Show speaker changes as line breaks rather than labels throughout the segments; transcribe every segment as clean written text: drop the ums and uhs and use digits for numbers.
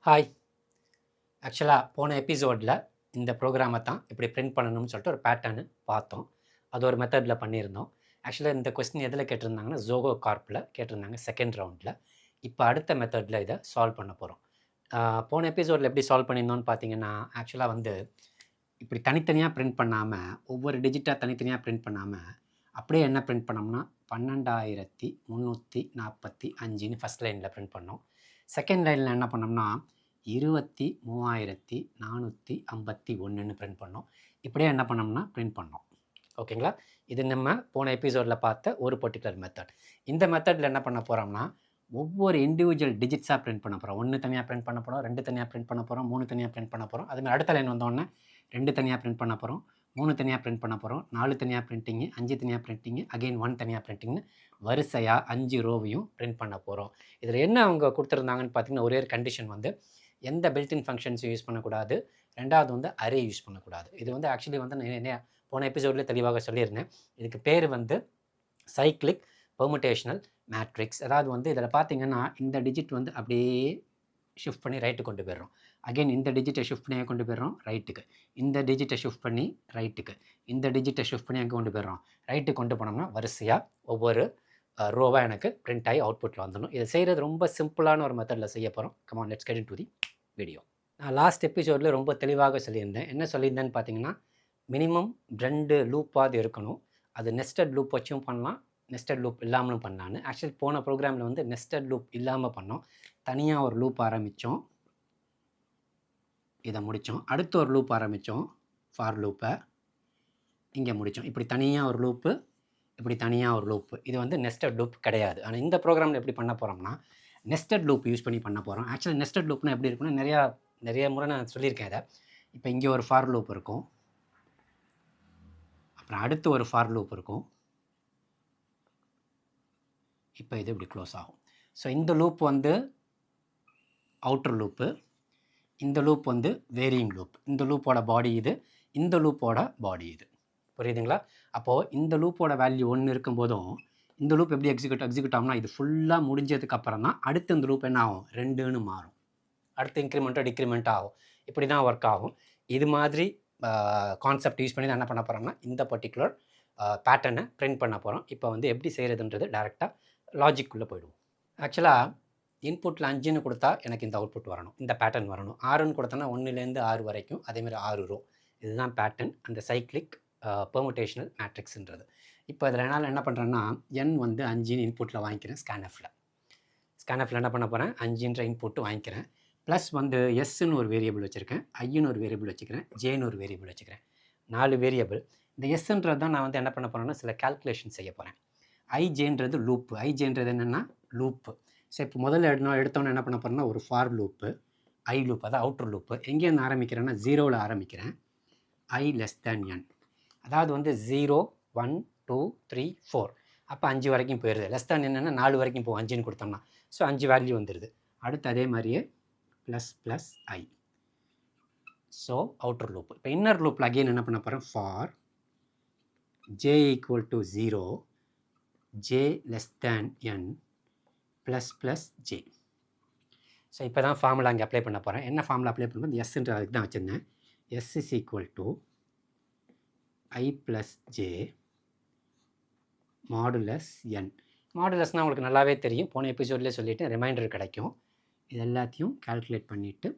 Hi. ஆக்சுவலாக போன எபிசோடில் இந்த ப்ரோக்ராமை தான் இப்படி பிரிண்ட் பண்ணணும்னு சொல்லிட்டு ஒரு பேட்டர்னு பார்த்தோம். அது ஒரு மெத்தடில் பண்ணியிருந்தோம். ஆக்சுவலாக இந்த கொஸ்டின் எதில் கேட்டிருந்தாங்கன்னா ஜோகோ கார்ப்பில் கேட்டிருந்தாங்க செகண்ட் ரவுண்டில். இப்போ அடுத்த மெத்தடில் இதை சால்வ் பண்ண போகிறோம். போன எபிசோடில் எப்படி சால்வ் பண்ணியிருந்தோம்னு பார்த்தீங்கன்னா, ஆக்சுவலாக வந்து இப்படி தனித்தனியாக பிரிண்ட் பண்ணாமல் ஒவ்வொரு டிஜிட்டாக தனித்தனியாக பிரிண்ட் பண்ணாமல் அப்படியே என்ன பிரிண்ட் பண்ணோம்னா 12345ன்னு ஃபஸ்ட் லைனில் பிரிண்ட் பண்ணோம். செகண்ட் லைனில் என்ன பண்ணோம்னா 23451ன்னு பிரிண்ட் பண்ணோம். இப்படியே என்ன பண்ணோம்னா பிரிண்ட் பண்ணோம். ஓகேங்களா? இது நம்ம போன எபிசோடில் பார்த்த ஒரு பர்டிகுலர் மெத்தட். இந்த மெத்தடில் என்ன பண்ண போகிறோம்னா ஒவ்வொரு இண்டிவிஜுவல் டிஜிட்ஸாக பிரிண்ட் பண்ண போகிறோம். 1 தனியாக பிரிண்ட் பண்ண போகிறோம், 2 தனியாக பிரிண்ட் பண்ண போகிறோம், 3 தனியாக பிரிண்ட் பண்ண போகிறோம். அதுமாதிரி அடுத்த லைன் வந்தோடனே 2 தனியாக பிரிண்ட் பண்ண போகிறோம், 3 தனியாக பிரிண்ட் பண்ண போகிறோம், 4 தனியாக பிரிண்டிங்கு, 5 தனியாக பிரிண்டிங்கு, அகெயின் 1 தனியாக பிரிண்டிங்னு வரிசையாக 5 ரோவையும் பிரிண்ட் பண்ண போகிறோம். இதில் என்ன அவங்க கொடுத்துருந்தாங்கன்னு பார்த்தீங்கன்னா ஒரே ஒரு கண்டிஷன் வந்து எந்த பில்டின் ஃபங்க்ஷன்ஸும் யூஸ் பண்ணக்கூடாது, ரெண்டாவது வந்து அரே யூஸ் பண்ணக்கூடாது. இது வந்து ஆக்சுவலி வந்து நான் போன எபிசோட்லேயே தெளிவாக சொல்லியிருந்தேன். இதுக்கு பேர் வந்து சைக்ளிக் பெர்முடேஷனல் மேட்ரிக்ஸ். அதாவது வந்து இதில் பார்த்தீங்கன்னா இந்த டிஜிட் வந்து அப்படியே ஷிஃப்ட் பண்ணி ரைட்டு கொண்டு போயிடுறோம். அகெயின் இந்த டிஜிட்டை ஷிஃப்ட் பண்ணி கொண்டு போயிடுறோம் ரைட்டுக்கு, இந்த டிஜிட்டை ஷிஃப்ட் பண்ணி ரைட்டுக்கு, இந்த டிஜிட்டை ஷிஃப்ட் பண்ணி அங்கே கொண்டு போயிடுறோம் ரைட்டுக்கு கொண்டு போனோம்னா வரிசையாக ஒவ்வொரு ரோவாக எனக்கு பிரிண்ட் ஆகி அவுட்புட்டில் வந்துடும். இதை செய்கிறது ரொம்ப சிம்பிளான ஒரு மெத்தடில் செய்ய போகிறோம். Come on, let's get into the video. நான் லாஸ்ட் எபிசோடில் ரொம்ப தெளிவாக சொல்லியிருந்தேன். என்ன சொல்லியிருந்தேன்னு பார்த்தீங்கன்னா மினிமம் 2 லூப்பாவது இருக்கணும். அது நெஸ்டட் லூப் வச்சும் பண்ணலாம், நெஸ்டட் லூப் இல்லாமலும் பண்ணலான்னு. ஆக்சுவலி போன ப்ரோக்ராமில் வந்து நெஸ்டட் லூப் இல்லாமல் பண்ணோம். தனியாக ஒரு லூப் ஆரம்பித்தோம், இதை முடித்தோம். அடுத்து ஒரு லூப் ஆரம்பித்தோம், ஃபார் லூப்பை இங்கே முடித்தோம். இப்படி தனியாக ஒரு லூப்பு, இப்படி தனியாக ஒரு லூப்பு. இது வந்து நெஸ்டட் லூப் கிடையாது. ஆனால் இந்த ப்ரோக்ராமில் எப்படி பண்ண போகிறோம்னா நெஸ்டட் லூப் யூஸ் பண்ணி பண்ண போகிறோம். ஆக்சுவலி நெஸ்டட் லூப்னா எப்படி இருக்குன்னா நிறைய முறை நான் சொல்லியிருக்கேன் இதை. இப்போ இங்கே ஒரு ஃபார் லூப் இருக்கும், அப்புறம் அடுத்து ஒரு ஃபார் லூப் இருக்கும், இப்போ இது இப்படி க்ளோஸ் ஆகும். ஸோ இந்த லூப் வந்து அவுட்டர் லூப்பு, இந்த லூப் வந்து வேரியிங் லூப். இந்த லூப்போட பாடி இது, இந்த லூப்போட பாடி இது. புரியுதுங்களா? அப்போது இந்த லூப்போட வேல்யூ 1 இருக்கும்போதும் இந்த லூப் எப்படி எக்ஸிக்யூட் ஆகும்னா இது ஃபுல்லாக முடிஞ்சதுக்கப்புறம் தான் அடுத்து இந்த லூப் என்ன ஆகும், 2ன்னு மாறும். அடுத்து இன்க்ரிமெண்ட்டோ டிக்ரிமெண்ட் ஆகும். இப்படி தான் ஒர்க் ஆகும். இது மாதிரி கான்செப்ட் யூஸ் பண்ணி தான் என்ன பண்ண போகிறோம்னா இந்த பர்டிகுலர் பேட்டர்னை பிரிண்ட் பண்ண போகிறோம். இப்போ வந்து எப்படி செய்கிறதுன்றது டேரெக்டாக லாஜிக்குள்ளே போயிடுவோம். ஆக்சுவலாக இன்புட்டில் 5ன்னு கொடுத்தா எனக்கு இந்த அவுட்புட் வரணும், இந்த பேட்டர்ன் வரணும். 6ன்னு கொடுத்தோன்னா 1லேருந்து 6 வரைக்கும், அதேமாதிரி 6 ரோ. இதுதான் பேட்டர்ன், அந்த சைக்ளிக் பெர்முடேஷனல் மேட்ரிக்ஸ்ன்றது. இப்போ இதில் என்னால் என்ன பண்ணுறேன்னா n வந்து 5ன்னு இன்புட்டில் வாங்கிக்கிறேன். ஸ்கேன்எஃபில் என்ன பண்ண போகிறேன், 5ன்ற இன்புட்டு வாங்கிக்கிறேன். ப்ளஸ் வந்து எஸ்ன்னு ஒரு வேரியபிள் வச்சுருக்கேன், ஐன்னு ஒரு வேரியபிள் வச்சுக்கிறேன், ஜேன்னு ஒரு வேரியபிள் வச்சுக்கிறேன். 4 வேரியபிள். இந்த எஸ்ன்றது தான் நான் வந்து என்ன பண்ண போகிறேன்னா சில கால்குலேஷன் செய்ய போகிறேன். ஐஜேன்றது லூப்பு. ஐஜேன்றது என்னென்னா லூப்பு. ஸோ இப்போ முதல்ல எடுத்தோன்னு என்ன பண்ண போகிறேன்னா ஒரு ஃபார் லூப்பு, ஐ லூப், அதாவது அவுட்டர் லூப்பு. எங்கேருந்து ஆரம்பிக்கிறேன்னா 0ல் ஆரம்பிக்கிறேன், i less than n. அதாவது வந்து 0, 1, 2, 3, 4. அப்போ 5 வரைக்கும் போயிடுது. லெஸ் தேன் என்னென்னா 4 வரைக்கும் போகும் 5ன்னு கொடுத்தோம்னா. ஸோ 5 வேல்யூ வந்துடுது. அடுத்து அதே மாதிரியே plus i. So outer loop. இப்போ இன்னர் லூப்பில் அகெயின் என்ன பண்ண போகிறேன், for j = 0, j less than n ++ j. So இப்போ தான் ஃபார்முலா அங்கே அப்ளை பண்ண போகிறேன். என்ன ஃபார்முலா அப்ளை பண்ணும்போது எஸ்ன்ற அதுக்கு தான் வச்சுருந்தேன். s = i + j modulus n. மாடுலஸ்னால் உங்களுக்கு நல்லாவே தெரியும், போன எபிசோட்லேயே சொல்லிவிட்டு ரிமைண்டர் கிடைக்கும். இது எல்லாத்தையும் கால்குலேட் பண்ணிவிட்டு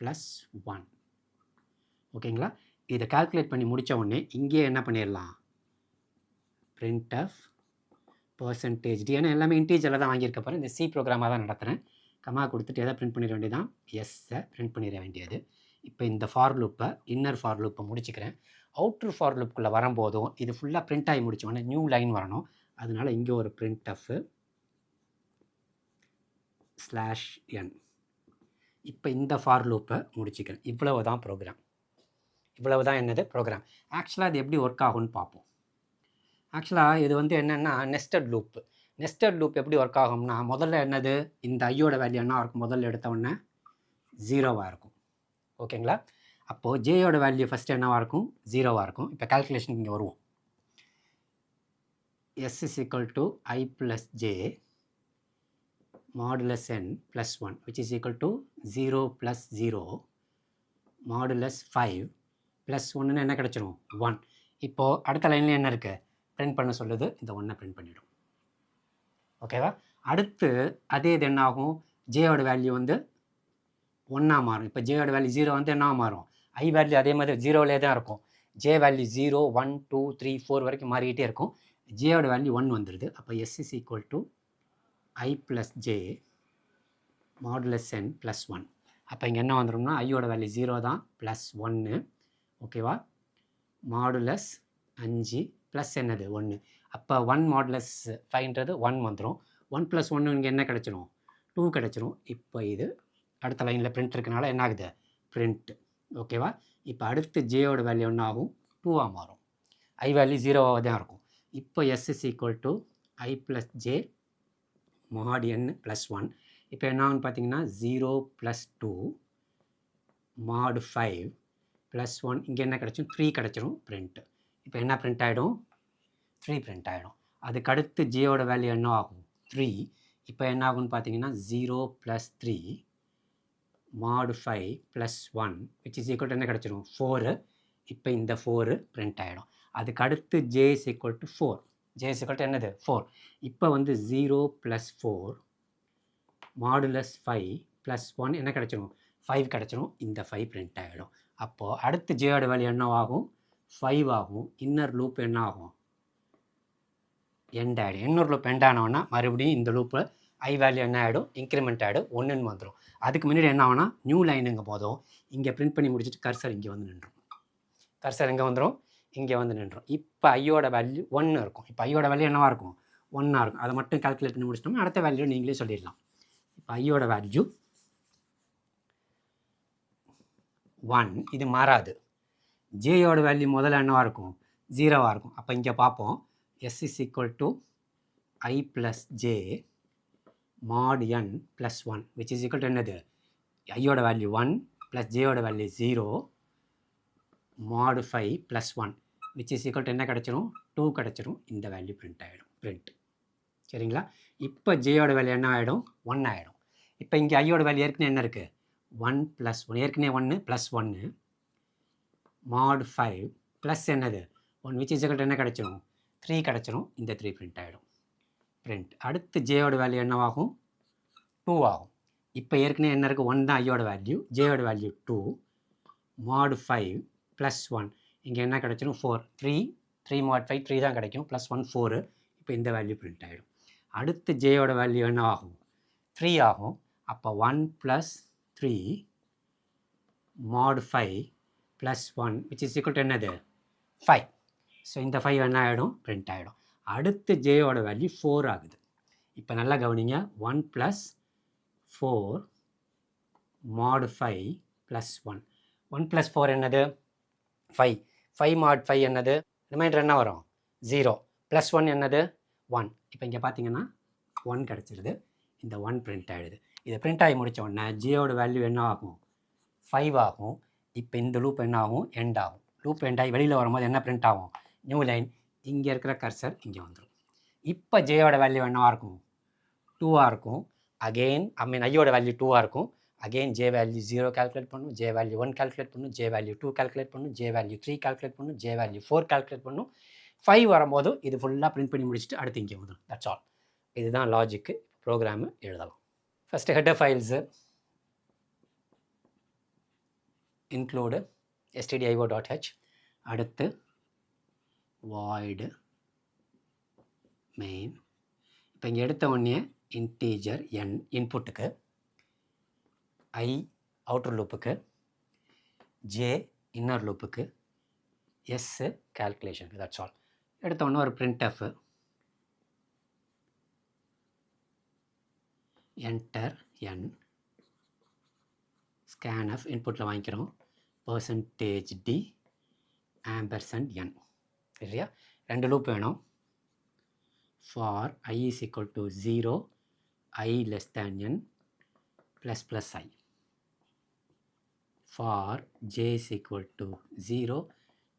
+1. ஓகேங்களா? இதை கால்குலேட் பண்ணி முடித்த உடனே இங்கே என்ன பண்ணிடலாம், printf %d. ஏன்னா எல்லாமே இன்டீஜரில் தான் வாங்கியிருக்க போகிறேன். இந்த சி ப்ரோக்ராமாக தான் நடத்துகிறேன். கமா கொடுத்துட்டு எதை பிரிண்ட் பண்ணிட வேண்டியதான், எஸ்ஸை பிரிண்ட் பண்ணிட வேண்டியது. இப்போ இந்த ஃபார் லூப்பை, இன்னர் ஃபார் லூப்பை முடிச்சுக்கிறேன். அவுட்ரு ஃபார் லூப்புக்குள்ளே வரும்போதும் இது ஃபுல்லாக பிரிண்ட் ஆகி முடிச்சோடனே நியூ லைன் வரணும். அதனால் இங்கே ஒரு printf /n. இப்போ இந்த ஃபார் லூப்பை முடிச்சுக்கிறேன். இவ்வளவு தான் ப்ரோக்ராம். இவ்வளவு தான் என்னது ப்ரோக்ராம். ஆக்சுவலாக இது எப்படி ஒர்க் ஆகும்னு பார்ப்போம். ஆக்சுவலாக இது வந்து என்னென்னா நெஸ்டட் லூப்பு. நெஸ்டட் லூப் எப்படி ஒர்க் ஆகும்னா முதல்ல என்னது, இந்த ஐயோட வேல்யூ என்ன இருக்கும், முதல்ல எடுத்தவுடனே 0வாக இருக்கும். ஓகேங்களா? அப்போது ஜேயோட வேல்யூ ஃபஸ்ட்டு என்னவாக இருக்கும், 0வாக இருக்கும். இப்போ கால்குலேஷன் இங்கே வருவோம். s = i + j modulus n plus 1 which is equal to 0 plus 0 modulus 5 plus 1ன்னு என்ன கிடச்சிரும் 1. இப்போது அடுத்த லைனில் என்ன இருக்குது பிரிண்ட் பண்ண சொல்லுது, இந்த 1 பிரிண்ட் பண்ணிவிடும். ஓகேவா? அடுத்து அதே இது என்ன ஆகும், ஜேயோட வேல்யூ வந்து 1ஆக மாறும். இப்போ ஜேயோட வேல்யூ 0 வந்து என்ன மாறும், ஐ வேல்யூ அதே மாதிரி 0லே தான் இருக்கும். ஜே வேல்யூ 0 1 2 3 4 வரைக்கும் மாறிக்கிட்டே இருக்கும். ஜேயோட வேல்யூ 1 வந்துடுது. அப்போ S is equal to I plus J modulus n plus 1. அப்போ இங்கே என்ன வந்துடும்னா ஐயோட வேல்யூ 0 தான் ப்ளஸ் 1. ஓகேவா? மாடுலஸ் 5 ப்ளஸ் என்னது 1. அப்போ 1 மாடுலஸ் 5ன்றது 1 வந்துடும். 1 ப்ளஸ் 1 இங்கே என்ன கிடச்சிரும் 2 கிடச்சிரும். இப்போ இது அடுத்த லைனில் பிரிண்ட் இருக்கனால என்ன ஆகுது பிரிண்ட். ஓகேவா? இப்போ அடுத்து ஜேயோட வேல்யூ என்ன ஆகும் 2ஆக மாறும். ஐ வேல்யூ 0ஆக தான் இருக்கும். இப்போ S is equal to I plus J mod n plus 1. இப்போ என்ன ஆகுன்னு பார்த்தீங்கன்னா 0 ப்ளஸ் 2 மாட் 5 ப்ளஸ் 1 இங்கே என்ன கிடச்சிரும் 3 கிடச்சிரும் பிரிண்ட். இப்போ என்ன பிரிண்ட் ஆகிடும் 3 பிரிண்ட் ஆகிடும். அதுக்கு அடுத்து ஜேயோட வேல்யூ என்ன ஆகும் 3. இப்போ என்ன ஆகுன்னு பார்த்தீங்கன்னா 0 plus 3 mod 5 plus 1 which is equal to என்ன கிடச்சிரும் 4. இப்போ இந்த 4 பிரிண்ட் ஆகிடும். அதுக்கு அடுத்து J is equal to 4. J is equal to என்னது 4. இப்போ வந்து 0 ப்ளஸ் 4 மாடுலஸ் 5 ப்ளஸ் 1 என்ன கிடச்சிரும் 5 கிடச்சிரும். இந்த 5 பிரிண்ட் ஆகிடும். அப்போது அடுத்து ஜேயோட வேல்யூ என்ன ஆகும் 5 ஆகும். இன்னர் லூப் என்ன ஆகும் எண்ட் ஆகிடும். இன்னொரு லூப் எண்ட் ஆனோன்னா மறுபடியும் இந்த லூப்பில் ஐ வேல்யூ என்ன ஆகிடும் இன்க்ரிமெண்ட் ஆகிடும் 1ன்னு வந்துடும். அதுக்கு முன்னாடி என்ன ஆகும்னா நியூ லைனுங்க போதும் இங்கே பிரிண்ட் பண்ணி முடிச்சுட்டு கர்சர் இங்கே வந்து நின்றுடும். கர்சர் எங்கே வந்துடும் இங்கே வந்து நின்றுடும். இப்போ ஐயோட வேல்யூ 1 இருக்கும். இப்போ ஐயோட வேல்யூ என்னவாக இருக்கும் 1ஆக இருக்கும். அதை மட்டும் கால்குலேட் பண்ணி முடிச்சிட்டோம்னா அடுத்த வேல்யூ நீங்களே சொல்லிடலாம். இப்போ ஐயோட வேல்யூ 1, இது மாறாது. ஜேயோட வேல்யூ முதல்ல என்னவாக இருக்கும் 0ஆக இருக்கும். அப்போ இங்கே பார்ப்போம் s is equal to I plus J mod n plus 1 which is equal to என்னது ஐயோட வேல்யூ 1 ப்ளஸ் ஜேயோட value 0 mod 5 plus 1 which is equal to என்ன கிடச்சிரும் 2 கிடச்சிரும். இந்த வேல்யூ பிரிண்ட் ஆகிடும் பிரிண்ட். சரிங்களா? இப்போ ஜேயோட வேல்யூ என்ன ஆகிடும் 1 ஆகிடும். இப்போ இங்கே ஐயோட வேல்யூ ஏற்கனவே என்ன இருக்குது 1 ப்ளஸ் 1 ஏற்கனவே 1 ப்ளஸ் 1 மாட் 5 ப்ளஸ் என்னது 1 விச் இஸ் ஈக்குவல் டு என்ன கிடச்சிரும் 3 கிடச்சிரும். இந்த 3 பிரிண்ட் ஆகிடும் பிரிண்ட். அடுத்து ஜேயோட வேல்யூ என்னவாகும் 2 ஆகும். இப்போ ஏற்கனவே என்ன இருக்குது 1 தான் ஐயோட வேல்யூ. ஜேயோட வேல்யூ 2 மாட் 5 ப்ளஸ் 1 இங்கே என்ன கிடச்சிரும் 4. 3 மாட் 5 3 தான் கிடைக்கும் ப்ளஸ் 1 4. இப்போ இந்த வேல்யூ பிரிண்ட் ஆகிடும். அடுத்து ஜேயோட வேல்யூ என்ன ஆகும் 3 ஆகும். அப்போ 1 plus 3 mod 5 plus 1 which is equal to என்னது 5. ஸோ இந்த 5 என்ன ஆகிடும் பிரிண்ட் ஆகிடும். அடுத்து ஜேயோட வேல்யூ 4 ஆகுது. இப்போ நல்லா கவனிங்க 1 ப்ளஸ் 4 மாட் 5 ப்ளஸ் 1. 1 ப்ளஸ் 4 என்னது 5. 5 மாட் 5 என்னது ரிமைண்டர் என்ன வரும் 0 ப்ளஸ் 1 என்னது 1. இப்போ இங்கே பார்த்தீங்கன்னா 1 கிடச்சிருது. இந்த 1 பிரிண்ட் ஆகிடுது. இதை பிரிண்ட் ஆகி முடித்த உடனே ஜேயோட வேல்யூ என்ன ஆகும் 5 ஆகும். இப்போ இந்த லூப் என்ன ஆகும் எண்ட் ஆகும். லூப் எண்ட் ஆகி வெளியில் வரும்போது என்ன பிரிண்ட் ஆகும் நியூ லைன். இங்கே இருக்கிற கர்சர் இங்கே வந்துடும். இப்போ ஜேயோட வேல்யூ என்னவாக இருக்கும் 2ஆக இருக்கும். அகெயின் ஐயோட வேல்யூ 2ஆக இருக்கும். அகெயின் ஜே வேல்யூ 0 கால்குலேட் பண்ணும், ஜே வேல்யூ 1 கால்குலேட் பண்ணும், ஜே வேல்யூ 2 கால்குலேட் பண்ணும், ஜே வேல்யூ 3 கால்குலேட் பண்ணும், ஜே வேல்யூ 4 கால்குலேட் பண்ணும். 5 வரும்போது இது ஃபுல்லாக பிரிண்ட் பண்ணி முடிச்சுட்டு அடுத்து இங்கே வந்துடும். That's all. இதுதான் லாஜிக்கு. ப்ரோக்ராமு எழுதலாம். First header files include stdio.h. அடுத்து void main. இப்போ இங்கே எடுத்த உடனே இன்டீஜர் n இன்புட்டுக்கு, i அவுட்டர் லூப்புக்கு, j இன்னர் லூப்புக்கு, s கால்குலேஷனுக்கு. That's all. எடுத்த உடனே ஒரு printf என்டர் n scanf இன்புட்டில் வாங்கிக்கிறோம் %d %n. சரியா? 2 லூப் வேணும். for I is equal to 0 I less than n plus plus I. for j is equal to 0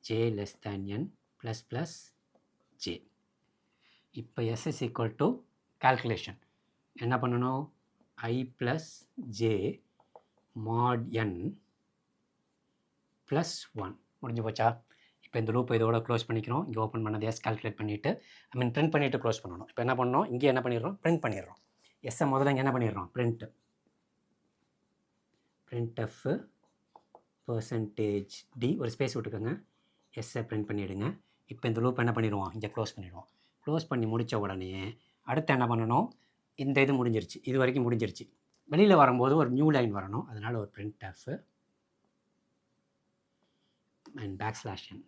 j less than n plus plus j. இப்போ s is equal to calculation என்ன பண்ணணும் I plus j mod n plus 1 முடிஞ்சு போச்சா? இப்போ இந்த loop இதோட close பண்ணிக்கிறோம். இங்கே ஓப்பன் பண்ணதை எஸ் கால்குலேட் பண்ணிவிட்டு பிரிண்ட் பண்ணிவிட்டு க்ளோஸ் பண்ணணும். இப்போ என்ன பண்ணணும், இங்கே என்ன பண்ணிடுறோம், பிரிண்ட் பண்ணிடுறோம். எஸ்ஸை முதல்ல இங்கே என்ன பண்ணிடுறோம், printf %d ஒரு ஸ்பேஸ் விட்டுக்கோங்க, எஸ்ஸை பிரிண்ட் பண்ணிவிடுங்க. இப்போ இந்த லூப் என்ன பண்ணிடுவோம், இங்கே க்ளோஸ் பண்ணிடுவோம். க்ளோஸ் பண்ணி முடித்த உடனே அடுத்து என்ன பண்ணணும், இந்த இது முடிஞ்சிருச்சு, இது வரைக்கும் முடிஞ்சிருச்சு. வெளியில் வரும்போது ஒரு நியூ லைன் வரணும். அதனால் ஒரு printf and \n.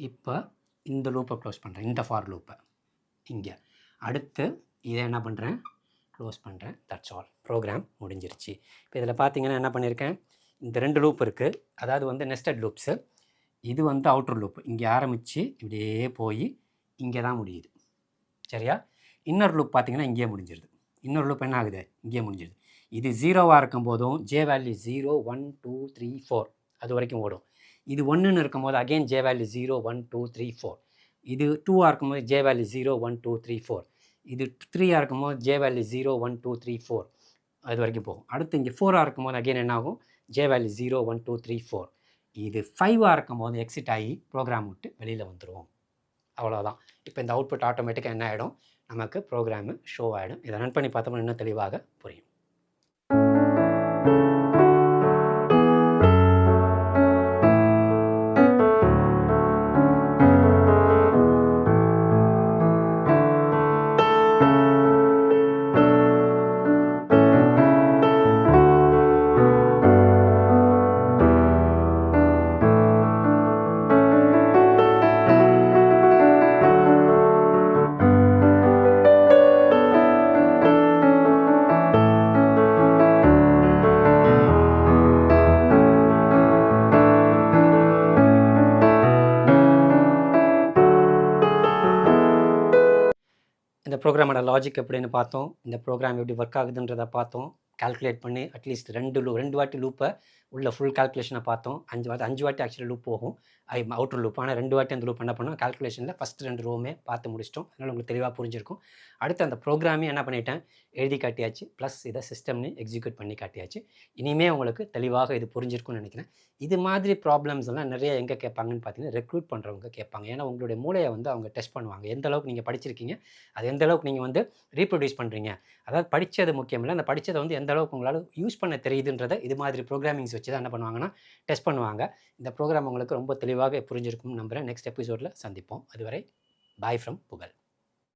இப்போ இந்த லூப்பை க்ளோஸ் பண்ணுறேன், இந்த ஃபார் லூப்பை இங்கே. அடுத்து இதை என்ன பண்ணுறேன், க்ளோஸ் பண்ணுறேன். தட்ஸ் ஆல், ப்ரோக்ராம் முடிஞ்சிருச்சு. இப்போ இதில் பார்த்தீங்கன்னா என்ன பண்ணியிருக்கேன், இந்த 2 லூப் இருக்குது. அதாவது வந்து நெஸ்டட் லூப்ஸு. இது வந்து அவுட்டர் லூப், இங்கே ஆரம்பித்து இப்படியே போய் இங்கே தான் முடியுது. சரியா? இன்னொரு லூப் பார்த்தீங்கன்னா இங்கேயே முடிஞ்சிருது. இன்னொரு லூப் என்ன ஆகுது, இங்கேயே முடிஞ்சிருது. இது 0வாக இருக்கும் போதும் ஜே வேல்யூ 0 1 2 3 4 அது வரைக்கும் ஓடும். இது 1ன்னு இருக்கும்போது அகெயின் ஜே வேல்யூ 0 1 2 3 4. இது 2ஆக இருக்கும்போது ஜே வேல்யூ 0 1 2 3 4. இது 3ஆக இருக்கும்போது ஜே வேல்யூ 0 1 2 3 4 அது வரைக்கும் போகும். அடுத்து இங்கே 4ஆக இருக்கும்போது அகெயின் என்ன ஆகும், ஜே வேல்யூ 0 1 2 3 4. இது 5ஆக இருக்கும்போது எக்ஸிட் ஆகி ப்ரோக்ராம் விட்டு வெளியில் வந்துடுவோம். அவ்வளோதான். இப்போ இந்த அவுட்புட் ஆட்டோமேட்டிக்காக என்ன ஆகிடும், நமக்கு ப்ரோக்ராமு ஷோ ஆகிடும். இதை ரன் பண்ணி பார்த்தோம்னா இன்னும் தெளிவாக புரியும். இந்த ப்ரோக்ராமோட லாஜிக் எப்படின்னு பார்த்தோம். இந்த ப்ரோக்ராம் எப்படி ஒர்க் ஆகுதுன்றதை பார்த்தோம். கால்குலேட் பண்ணி அட்லீஸ்ட் 2 வாட்டி லூப்பை உள்ள ஃபுல் கால்குலேஷனை பார்த்தோம். 5 வாட்டி ஆக்சுவலி லூப் போகும் அவுட்டர் லூப். ஆனால் 2 வாட்டி அந்த லூப் என்ன பண்ணோம், கால்குலேஷனில் ஃபஸ்ட் 2 ரோவுமே பார்த்து முடிச்சிட்டோம். அதனால் உங்களுக்கு தெளிவாக புரிஞ்சிருக்கும். அடுத்து அந்த ப்ரோக்ராமே என்ன பண்ணிட்டேன், எழுதி காட்டியாச்சு. ப்ளஸ் இதை சிஸ்டம்னு எக்ஸிக்யூட் பண்ணி காட்டியாச்சு. இனிமேல் உங்களுக்கு தெளிவாக இது புரிஞ்சிருக்கும்னு நினைக்கிறேன். இது மாதிரி ப்ராப்ளம்ஸ் எல்லாம் நிறைய எங்கே கேட்பாங்கன்னு பார்த்தீங்கன்னா ரெக்ரூட் பண்ணுறவங்க கேட்பாங்க. ஏன்னா உங்களுடைய மூளையை வந்து அவங்க டெஸ்ட் பண்ணுவாங்க. எந்த அளவுக்கு நீங்கள் படிச்சிருக்கீங்க, அது எந்த அளவுக்கு நீங்கள் வந்து ரீப்ரொடியூஸ் பண்ணுறீங்க. அதாவது படித்தது முக்கியம் இல்லை, அந்த படித்ததை வந்து எந்த அளவுக்கு உங்களால் யூஸ் பண்ண தெரியுதுன்றதை இது மாதிரி ப்ரோக்ராமிங்ஸ் வச்சு தான் என்ன பண்ணுவாங்கன்னா டெஸ்ட் பண்ணுவாங்க. இந்த ப்ரோக்ராம் உங்களுக்கு ரொம்ப தெளிவாக புரிஞ்சிருக்கும்னு நம்புகிறேன். நெக்ஸ்ட் எபிசோடில் சந்திப்போம். அதுவரை பாய் ஃப்ரம் புகழ்.